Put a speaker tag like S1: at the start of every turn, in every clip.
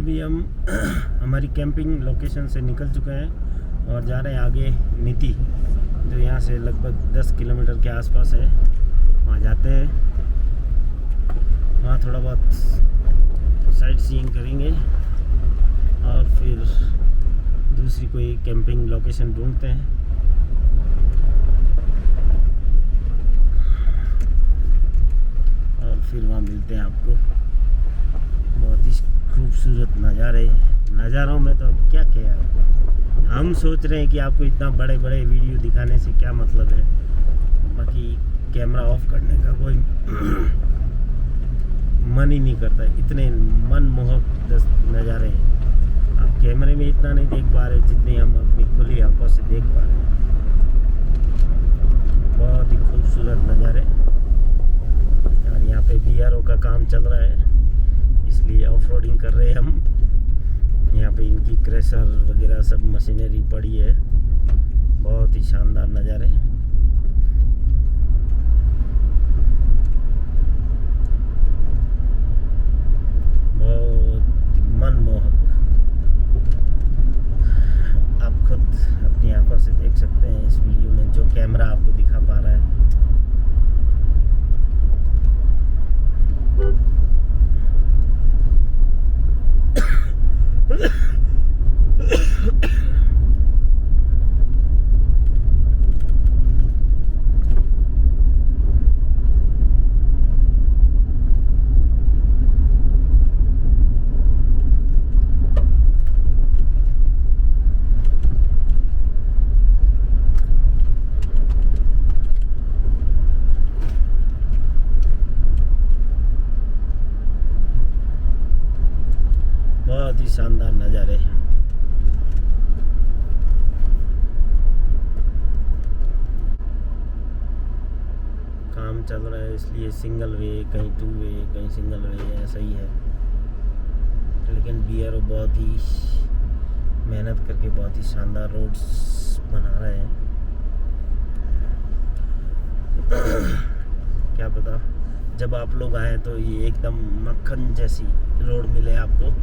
S1: अभी हम हमारी कैंपिंग लोकेशन से निकल चुके हैं और जा रहे हैं आगे नीति, जो यहाँ से लगभग 10 किलोमीटर के आसपास है। वहाँ जाते हैं, वहाँ थोड़ा बहुत साइट सीइंग करेंगे और फिर दूसरी कोई कैंपिंग लोकेशन ढूंढते हैं। और फिर वहाँ मिलते हैं आपको। बहुत ही खूबसूरत नज़ारों में तो अब क्या कहें आपको। हम सोच रहे हैं कि आपको इतना बड़े बड़े वीडियो दिखाने से क्या मतलब है, बाकी कैमरा ऑफ करने का कोई मन ही नहीं करता। इतने मनमोहक नज़ारे हैं, आप कैमरे में इतना नहीं देख पा रहे जितने हम अपनी खुली आंखों से देख पा रहे हैं। बहुत ही खूबसूरत नज़ारे। और यहाँ पे BRO का काम चल रहा है, इसलिए ऑफ रोडिंग कर रहे हैं हम। यहाँ पे इनकी क्रेशर वगैरह सब मशीनरी पड़ी है। बहुत ही शानदार नज़ारे। बहुत मनमोहक, आप खुद अपनी आंखों से देख सकते हैं इस वीडियो में जो कैमरा आपको दिखा पा रहा है। बहुत ही शानदार नज़ारे। काम चल रहा है इसलिए सिंगल वे, कहीं 2 वे, कहीं सिंगल वे, ऐसा ही है। लेकिन BRO बहुत ही मेहनत करके बहुत ही शानदार रोड्स बना रहे हैं। क्या पता जब आप लोग आए तो ये एकदम मक्खन जैसी रोड मिले आपको,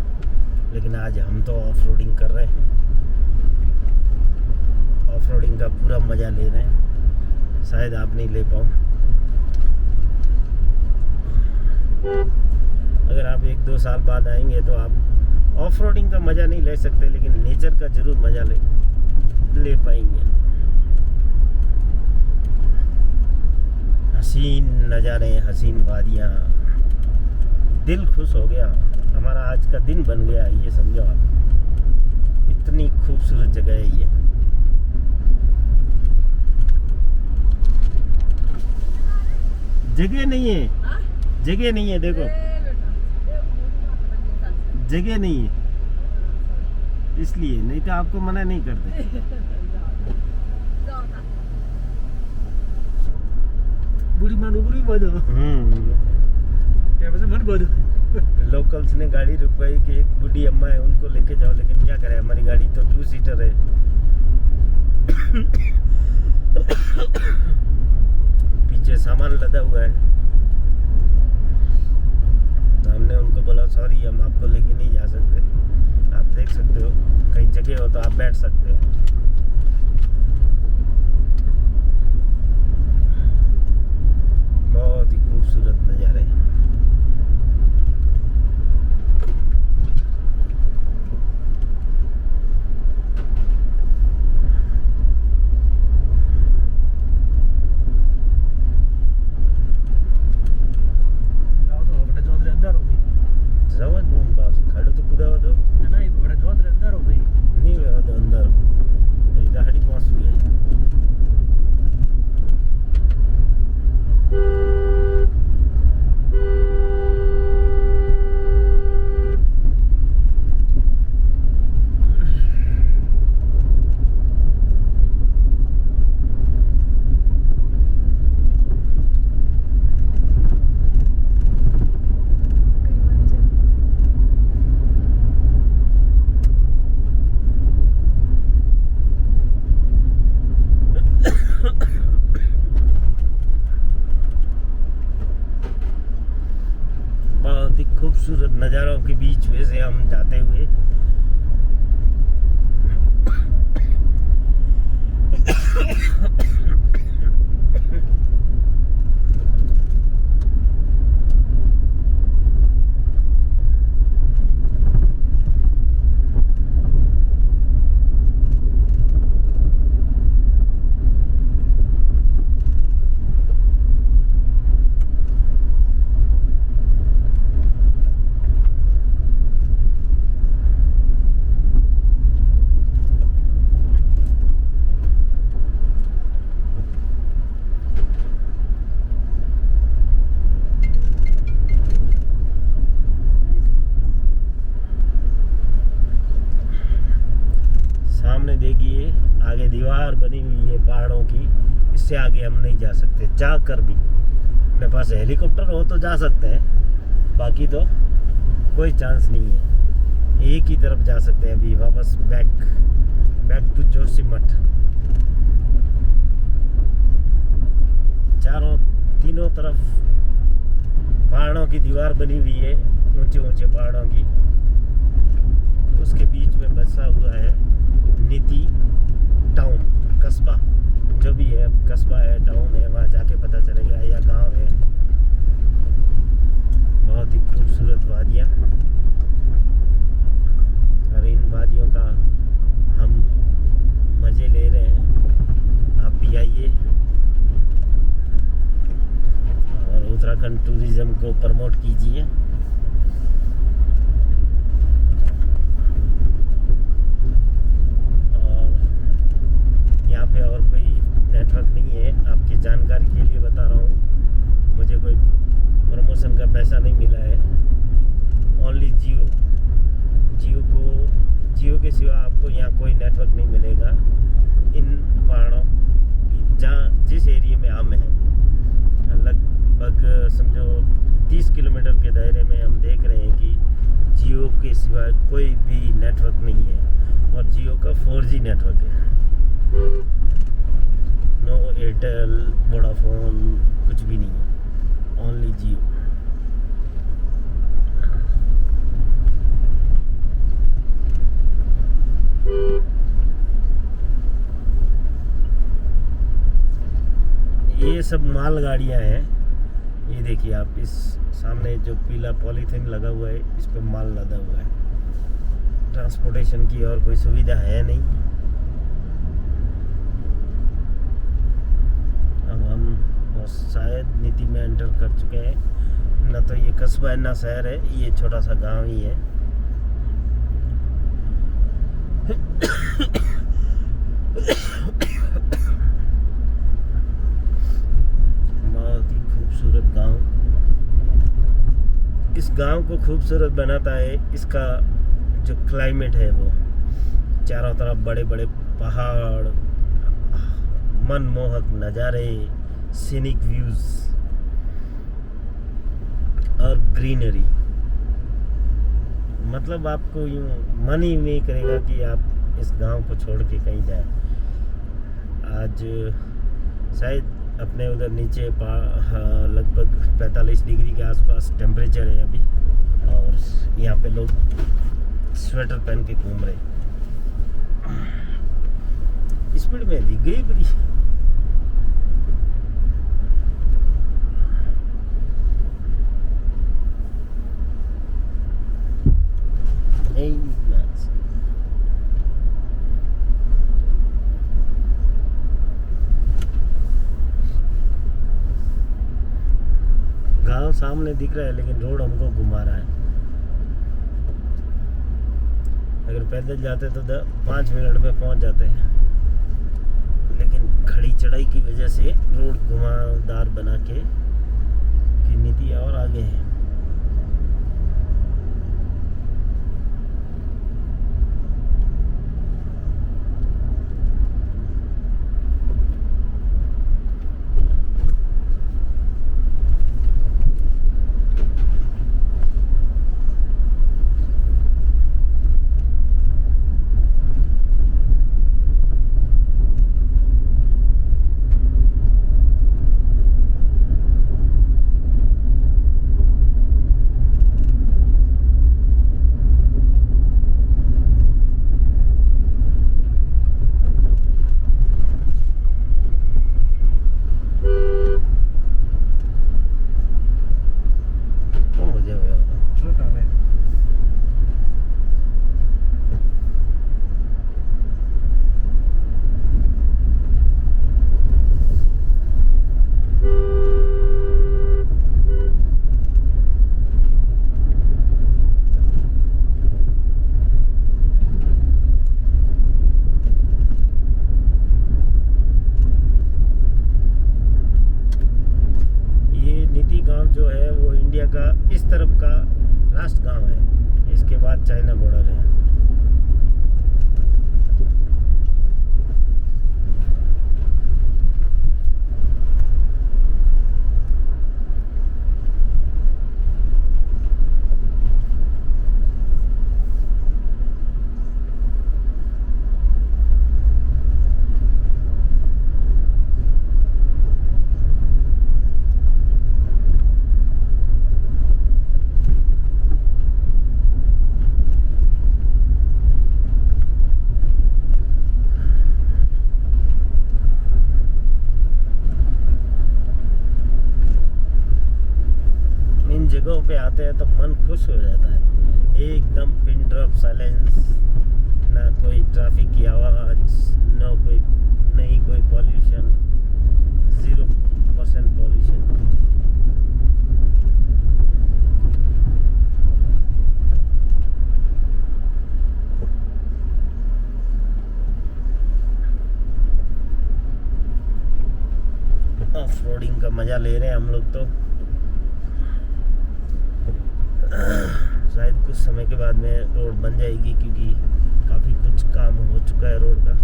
S1: लेकिन आज हम तो ऑफ रोडिंग कर रहे हैं। ऑफ रोडिंग का पूरा मज़ा ले रहे हैं, शायद आप नहीं ले पाओ। अगर आप 1-2 साल बाद आएंगे तो आप ऑफ रोडिंग का मज़ा नहीं ले सकते, लेकिन नेचर का ज़रूर मज़ा ले पाएंगे। हसीन नज़ारे, हसीन वादियाँ, दिल खुश हो गया। हमारा आज का दिन बन गया, ये समझो आप। इतनी खूबसूरत जगह है ये। जगह नहीं है, जगह नहीं है, देखो जगह नहीं है, इसलिए। नहीं तो आपको मना नहीं करते।
S2: बुढ़ी मानो बुढ़ी बदो क्या वैसे मन बदो।
S1: लोकल्स ने गाड़ी रुकवाई कि एक बूढ़ी अम्मा है, उनको लेके जाओ, लेकिन क्या करें, हमारी गाड़ी तो 2 सीटर है। पीछे सामान लदा हुआ है, तो हमने उनको बोला सॉरी, हम आपको लेके नहीं जा सकते। आप देख सकते हो कहीं जगह हो तो आप बैठ सकते हो। बहुत ही खूबसूरत नज़ारे।
S2: नहीं बड़ा जोत अंदर हो भाई,
S1: नहीं अंदर खूबसूरत नज़ारों के बीच में से हम जाते हुए देखिए आगे दीवार बनी हुई है पहाड़ों की, इससे आगे हम नहीं जा सकते चाह कर भी। अपने पास हेलीकॉप्टर हो तो जा सकते हैं, बाकी तो कोई चांस नहीं है। एक ही तरफ जा सकते हैं अभी वापस, बैक टू जोशीमठ। तीनों तरफ पहाड़ों की दीवार बनी हुई है, ऊंचे ऊंचे पहाड़ों की। उसके बीच में बसा हुआ है नीति टाउन, कस्बा, जो भी है, कस्बा है, टाउन है, वहाँ जाके पता चलेगा, या गांव है। बहुत ही खूबसूरत वादियाँ, और इन वादियों का हम मज़े ले रहे हैं। आप भी आइए और उत्तराखंड टूरिज़्म को प्रमोट कीजिए। यहाँ पे और कोई नेटवर्क नहीं है, आपकी जानकारी के लिए बता रहा हूँ। मुझे कोई प्रमोशन का पैसा नहीं मिला है, ओनली जियो के सिवा आपको यहाँ कोई नेटवर्क नहीं मिलेगा। इन पहाड़ों जिस एरिया में हम हैं, लगभग समझो 30 किलोमीटर के दायरे में हम देख रहे हैं कि जियो के सिवा कोई भी नेटवर्क नहीं है, और जियो का 4G नेटवर्क है। नो एयरटेल, वोडाफोन, कुछ भी नहीं है, ओनली जियो। ये सब मालगाड़ियाँ हैं। ये देखिए आप, इस सामने जो पीला पॉलीथीन लगा हुआ है, इस पे माल लदा हुआ है। ट्रांसपोर्टेशन की और कोई सुविधा है नहीं। अब हम शायद नीति में एंटर कर चुके हैं। ना तो ये कस्बा है ना शहर है, ये छोटा सा गांव ही है। बहुत ही खूबसूरत गांव। इस गांव को खूबसूरत बनाता है इसका जो क्लाइमेट है, वो चारों तरफ बड़े बड़े पहाड़, मनमोहक नज़ारे, सीनिक व्यूज और ग्रीनरी। मतलब आपको यूँ मन ही नहीं करेगा कि आप इस गांव को छोड़ के कहीं जाए। आज शायद अपने उधर नीचे लगभग 45 डिग्री के आसपास टेम्परेचर है अभी, और यहाँ पे लोग स्वेटर पहन के घूम रहे। स्पीड में दिख गई बड़ी। गांव सामने दिख रहा है, लेकिन रोड हमको घुमा रहा है। अगर पैदल जाते तो 5 मिनट में पहुंच जाते हैं, लेकिन खड़ी चढ़ाई की वजह से रोड घुमावदार बना के कि नीति और आगे है। चलते हैं तो मन खुश हो जाता है। एकदम पिन ड्रॉप साइलेंस, ना कोई ट्रैफिक की आवाज़, ना कोई नहीं कोई पॉल्यूशन, 0% पॉल्यूशन। ऑफ रोडिंग का मज़ा ले रहे हैं हम लोग तो। शायद कुछ समय के बाद में रोड बन जाएगी, क्योंकि काफ़ी कुछ काम हो चुका है रोड का।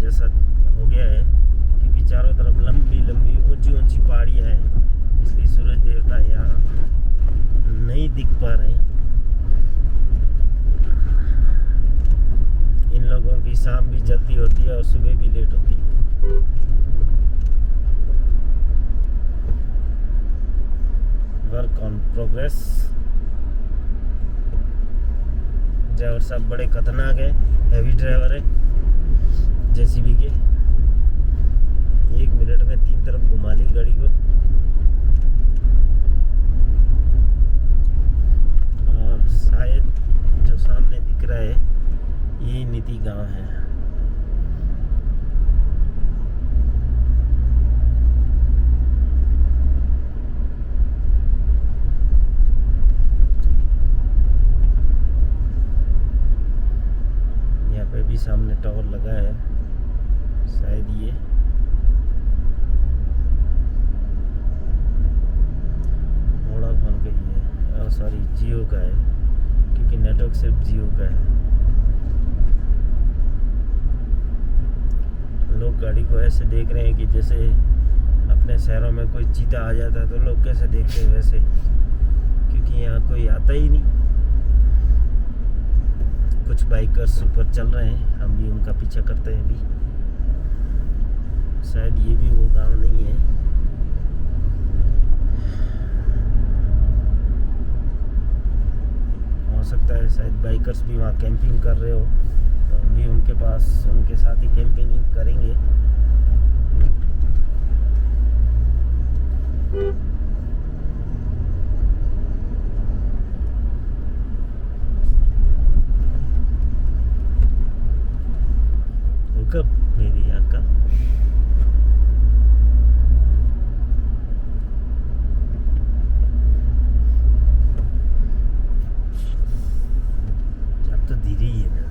S1: जैसा हो गया है, क्योंकि चारों तरफ लंबी लंबी ऊंची ऊंची पहाड़ियाँ हैं, इसलिए सूरज देवता यहाँ नहीं दिख पा रहे हैं। इन लोगों की शाम भी जल्दी होती है और सुबह भी लेट होती है। Work on progress. ड्राइवर साहब बड़े खतरनाक है, हैवी ड्राइवर है जेसीबी के। 1 मिनट में 3 तरफ घुमा ली गाड़ी को। और शायद जो सामने दिख रहा है यही नीति गांव है। यहाँ पे भी सामने टावर लगा है, शायद ये वोडाफोन का ही है, सॉरी जियो का है, क्योंकि नेटवर्क सिर्फ जियो का है। लोग गाड़ी को ऐसे देख रहे हैं कि जैसे अपने शहरों में कोई चीता आ जाता है तो लोग कैसे देखते हैं वैसे, क्योंकि यहाँ कोई आता ही नहीं। कुछ बाइकर्स ऊपर चल रहे हैं, हम भी उनका पीछा करते हैं अभी। शायद ये भी वो गांव नहीं है। हो सकता है शायद बाइकर्स भी वहाँ कैंपिंग कर रहे हो, तो हम भी उनके पास उनके साथ ही कैंपिंग करेंगे। कब मेरी आका अब तो धीरे ही है ना।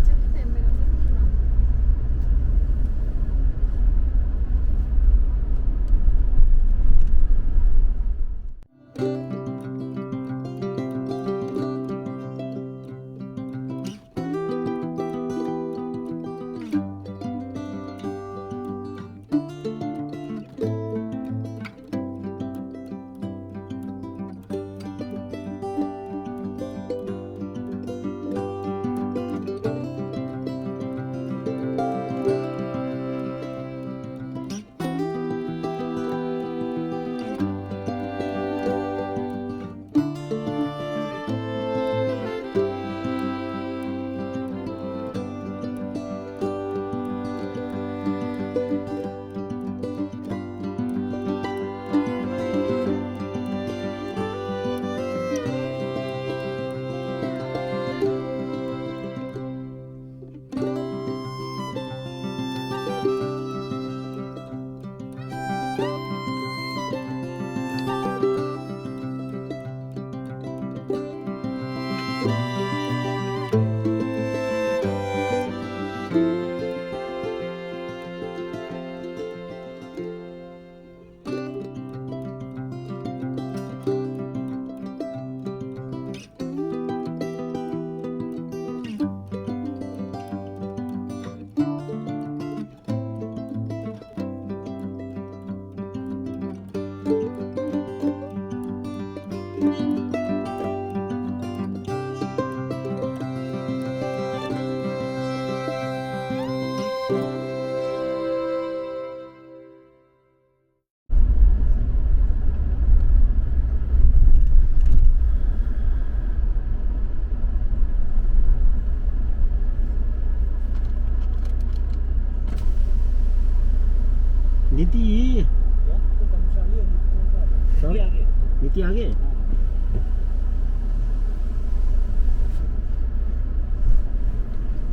S1: नीति आगे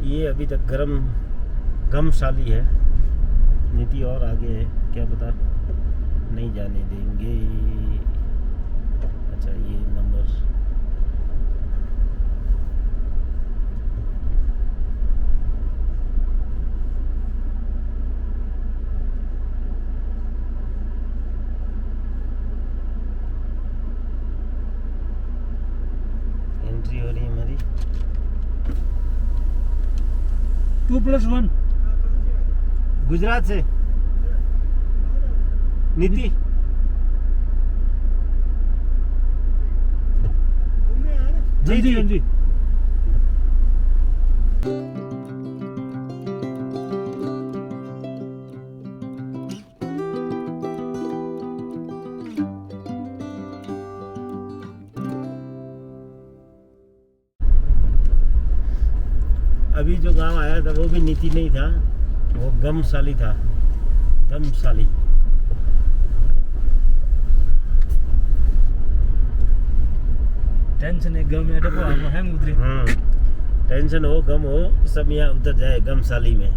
S1: ये अभी तक गमशाली है, नीति और आगे है, क्या पता नहीं जाने देंगे। अच्छा ये नंबर एंट्री हो रही है हमारी
S2: 2+1
S1: गुजरात से। नीति
S2: जी जी जी।
S1: अभी जो गांव आया था वो भी नीति नहीं था, वो गमशाली था, गमशाली।
S2: टेंशन है गम है तो हम उतरे।
S1: टेंशन हो गम हो सब यहाँ उतर जाए गमशाली में।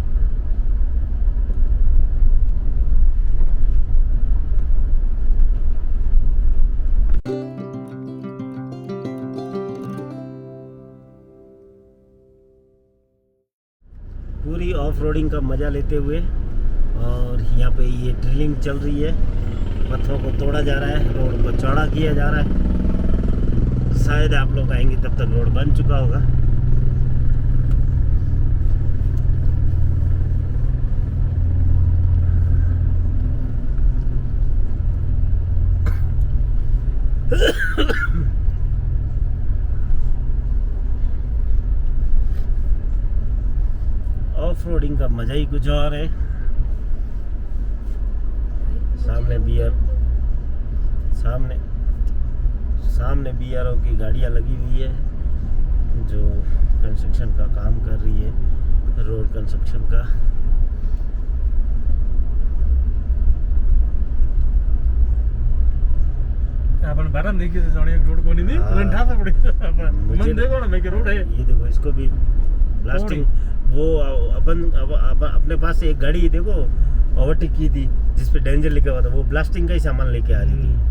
S1: पूरी ऑफ रोडिंग का मजा लेते हुए, और यहाँ पे ये ड्रिलिंग चल रही है, पत्थरों को तोड़ा जा रहा है, रोड को चौड़ा किया जा रहा है। शायद आप लोग आएंगे तब तक रोड बन चुका होगा। ऑफ रोडिंग का मजा ही कुछ और है। सामने सामने BRO की गाड़ियां लगी हुई है जो कंस्ट्रक्शन का काम कर रही है, रोड कंस्ट्रक्शन का।
S2: अपन बारन देखिए से जाने रोड कोनी नहीं मन ठासा पड़े मन देखो ना मैं के रोड है
S1: ये देखो, इसको भी ब्लास्टिंग। वो अपन अपने पास से एक गाड़ी देखो ओवरटेक की थी जिस पे डेंजर लिखा हुआ था, वो ब्लास्टिंग का ही सामान लेके आ रही थी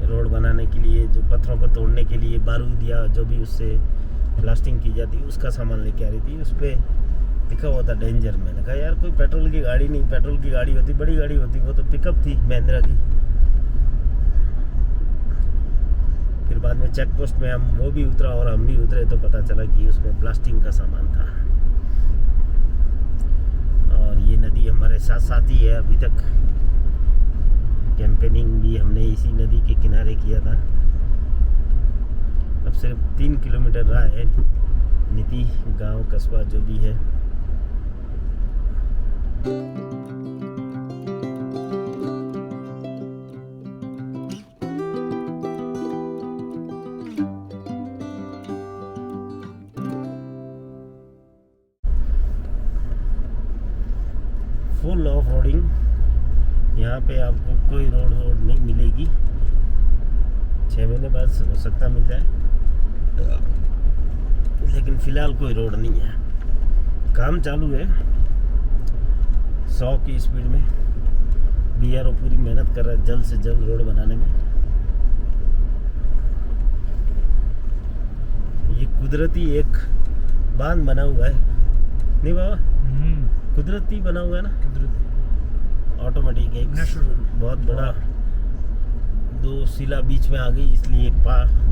S1: रोड बनाने के लिए, जो पत्थरों को तोड़ने के लिए बारूद या जो भी उससे ब्लास्टिंग की जाती है उसका सामान लेके आ रही थी। उस पर लिखा हुआ था डेंजर। मैंने कहा यार कोई पेट्रोल की गाड़ी नहीं, पेट्रोल की गाड़ी होती बड़ी गाड़ी होती, वो तो पिकअप थी महिंद्रा की। फिर बाद में चेक पोस्ट में वो भी उतरा और हम भी उतरे तो पता चला कि उसमें ब्लास्टिंग का सामान था। और ये नदी हमारे साथ साथ ही है अभी तक। कैंपेनिंग भी हमने इसी नदी के किनारे किया था। अब सिर्फ 3 किलोमीटर रहा है नीति गांव कस्बा जो भी है। फुल ऑफ रोडिंग, यहाँ पे आपको कोई रोड नहीं मिलेगी। 6 महीने बाद हो सकता मिल जाए, लेकिन फिलहाल कोई रोड नहीं है। काम चालू है 100 की स्पीड में। BRO पूरी मेहनत कर रहा है जल्द से जल्द रोड बनाने में। ये कुदरती एक बांध बना हुआ है, नहीं बाबा? कुदरती बना हुआ है ना, ऑटोमेटिक एक बहुत बड़ा 2 शिला बीच में आ गई, इसलिए एक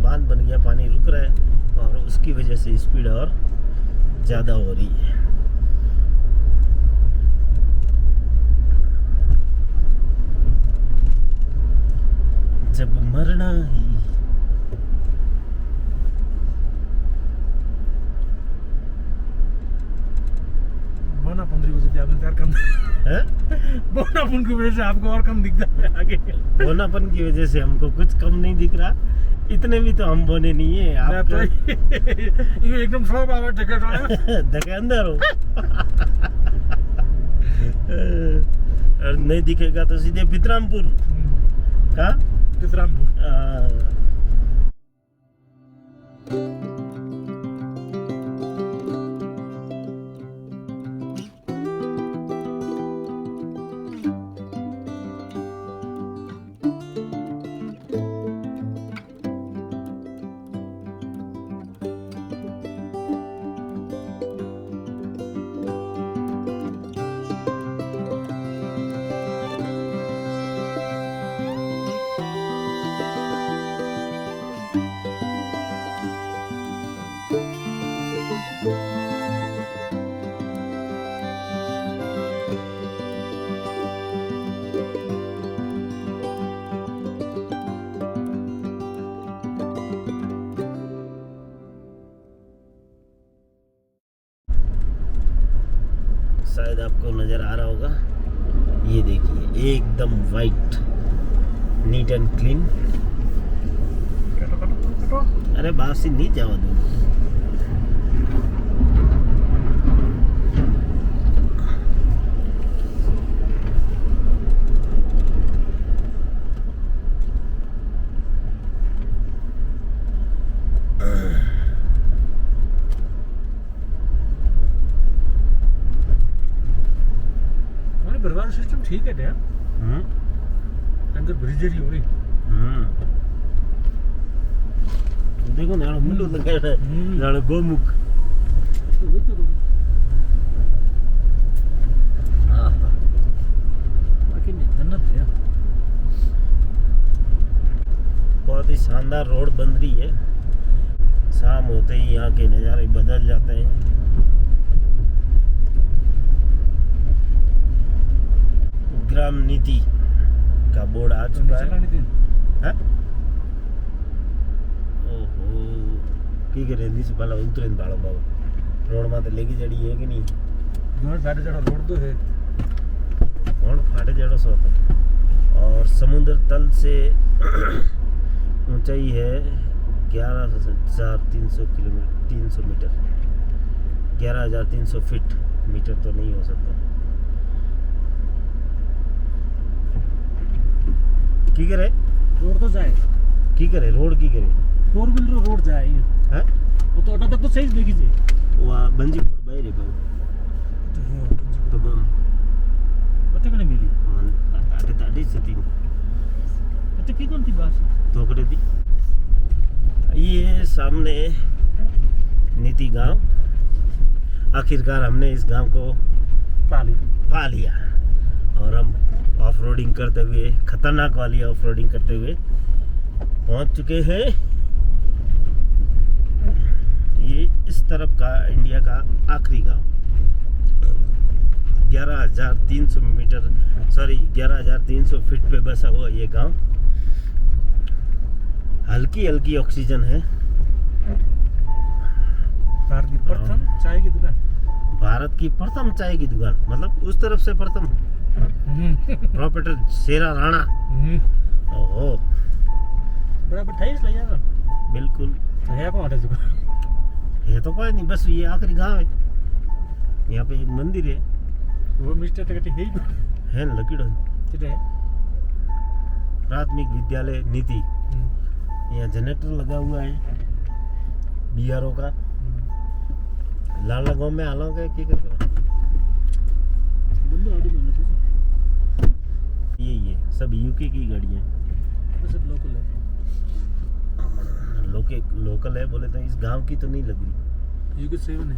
S1: बांध बन गया, पानी रुक रहा है और उसकी वजह से स्पीड और ज़्यादा हो रही है। जब मरना ही
S2: बोनापुन की वजह से आपको प्यार कम
S1: है,
S2: बोनापुन की वजह से आपको और कम दिखता है आगे।
S1: बोनापन की वजह से हमको कुछ कम नहीं दिख रहा। इतने भी तो हम बोने नहीं है आप तो
S2: ये एकदम स्लो बाबा टिकट वाला
S1: धके अंदर हो। और नहीं दिखेगा तो सीधे पितरामपुर का
S2: कितरामपुर।
S1: शायद आपको नज़र आ रहा होगा, ये देखिए एकदम वाइट, नीट एंड क्लीन। अरे बासी नहीं जावा दो।
S2: परिवार सिस्टम ठीक है यार। अंदर ब्रिजरी हो गई।
S1: देखो ना मुंडो लगा है, नाले गोमुख।
S2: बाकी नहीं जन्नत है।
S1: बहुत ही शानदार रोड बन रही है। शाम होते ही यहाँ के नज़ारे बदल जाते हैं। ग्राम नीति का बोर्ड आ चुका है। हाँ? ओहो की करे नीचे वाला उतरे बाड़ो बाबा रोड में तो लेके जड़ी है कि नहीं?
S2: फाटे जड़ा रोड तो है।
S1: कौन फाटे जड़ो सो था। और समुद्र तल से ऊंचाई है 11,300 किलोमीटर 300 मीटर 11,300 फीट। मीटर तो नहीं हो सकता। की करे
S2: रोड तो जाए
S1: की करे रोड की करे
S2: 4 व्हीलर रोड जाए
S1: हैं
S2: वो तो अटा तक तो सही देखी जे
S1: वहाँ बंजी कोड बाहर है बाबू तो
S2: बच्चे कने मिली
S1: आटे ताड़ी सती
S2: बच्चे की कौन थी बात
S1: तो करे थी। ये सामने नीति गांव। आखिरकार हमने इस गांव को पा लिया और हम ऑफ रोडिंग करते हुए, खतरनाक वाली ऑफ रोडिंग करते हुए पहुंच चुके हैं। ये इस तरफ का इंडिया का आखिरी गांव। 11,300 मीटर 11,300 फीट पे बसा हुआ ये गांव। हल्की हल्की ऑक्सीजन है।
S2: भारत की प्रथम चाय की दुकान।
S1: भारत की प्रथम चाय की दुकान मतलब उस तरफ से प्रथम। प्रोपराइटर शेरा राणा। ओहो
S2: बराबर 28 ले जाएगा
S1: बिल्कुल
S2: है कौन है दुकान
S1: ये तो कोई नहीं, बस ये आखिरी गांव है। यहाँ पे एक मंदिर है
S2: वो मिस्टर तक
S1: है लकीड़
S2: है
S1: प्राथमिक विद्यालय नीति। यहाँ जनरेटर लगा हुआ है बीआरओ का। लाला गांव में आला गए क्या कर ये सब यूके की गाड़ियाँ
S2: सब लोकल है।
S1: लोकल है बोले तो इस गांव की तो नहीं लग रही।
S2: यूके 7 है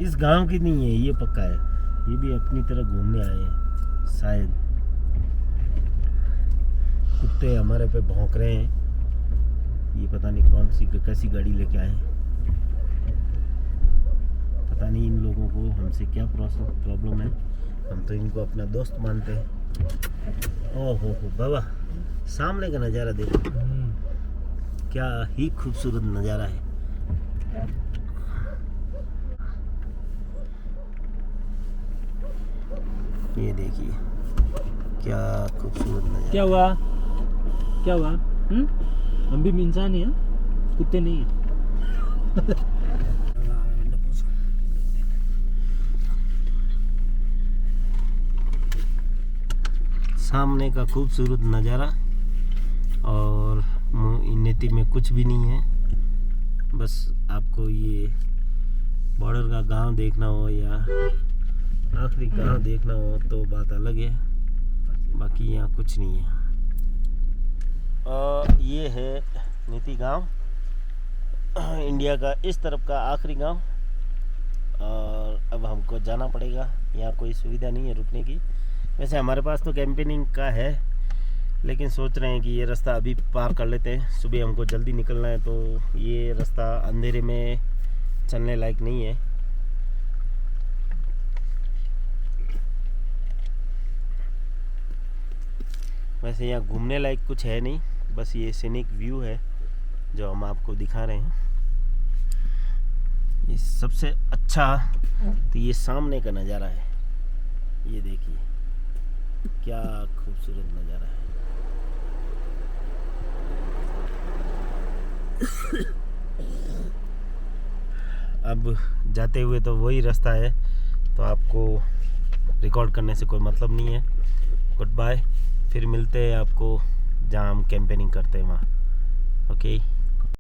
S1: इस गांव की नहीं है ये पक्का है। ये भी अपनी तरह घूमने आए हैं शायद। कुत्ते हमारे पे भौंक रहे हैं। ये पता नहीं कौन सी कैसी गाड़ी लेके आए हैं। पता नहीं इन लोगों को हमसे क्या प्रॉब्लम है। हम तो इनको अपना दोस्त मानते हैं। ओहो हो बाबा सामने का नज़ारा देखो क्या ही खूबसूरत नज़ारा है। ये देखिए क्या खूबसूरत नज़ारा।
S2: क्या हुआ हम भी इंसान ही हैं कुत्ते नहीं हैं।
S1: सामने का खूबसूरत नज़ारा और नीति में कुछ भी नहीं है। बस आपको ये बॉर्डर का गांव देखना हो या आखिरी गांव देखना हो तो बात अलग है, बाकी यहाँ कुछ नहीं है। और ये है नीति गांव, इंडिया का इस तरफ का आखिरी गांव। और अब हमको जाना पड़ेगा, यहाँ कोई सुविधा नहीं है रुकने की। वैसे हमारे पास तो कैंपेनिंग का है, लेकिन सोच रहे हैं कि ये रास्ता अभी पार कर लेते हैं। सुबह हमको जल्दी निकलना है, तो ये रास्ता अंधेरे में चलने लायक नहीं है। वैसे यहाँ घूमने लायक कुछ है नहीं, बस ये सीनिक व्यू है जो हम आपको दिखा रहे हैं। ये सबसे अच्छा तो ये सामने का नज़ारा है, ये देखिए क्या खूबसूरत नज़ारा है। अब जाते हुए तो वही रास्ता है, तो आपको रिकॉर्ड करने से कोई मतलब नहीं है। गुड बाय, फिर मिलते हैं आपको जहाँ हम कैंपेनिंग करते हैं वहाँ। ओके।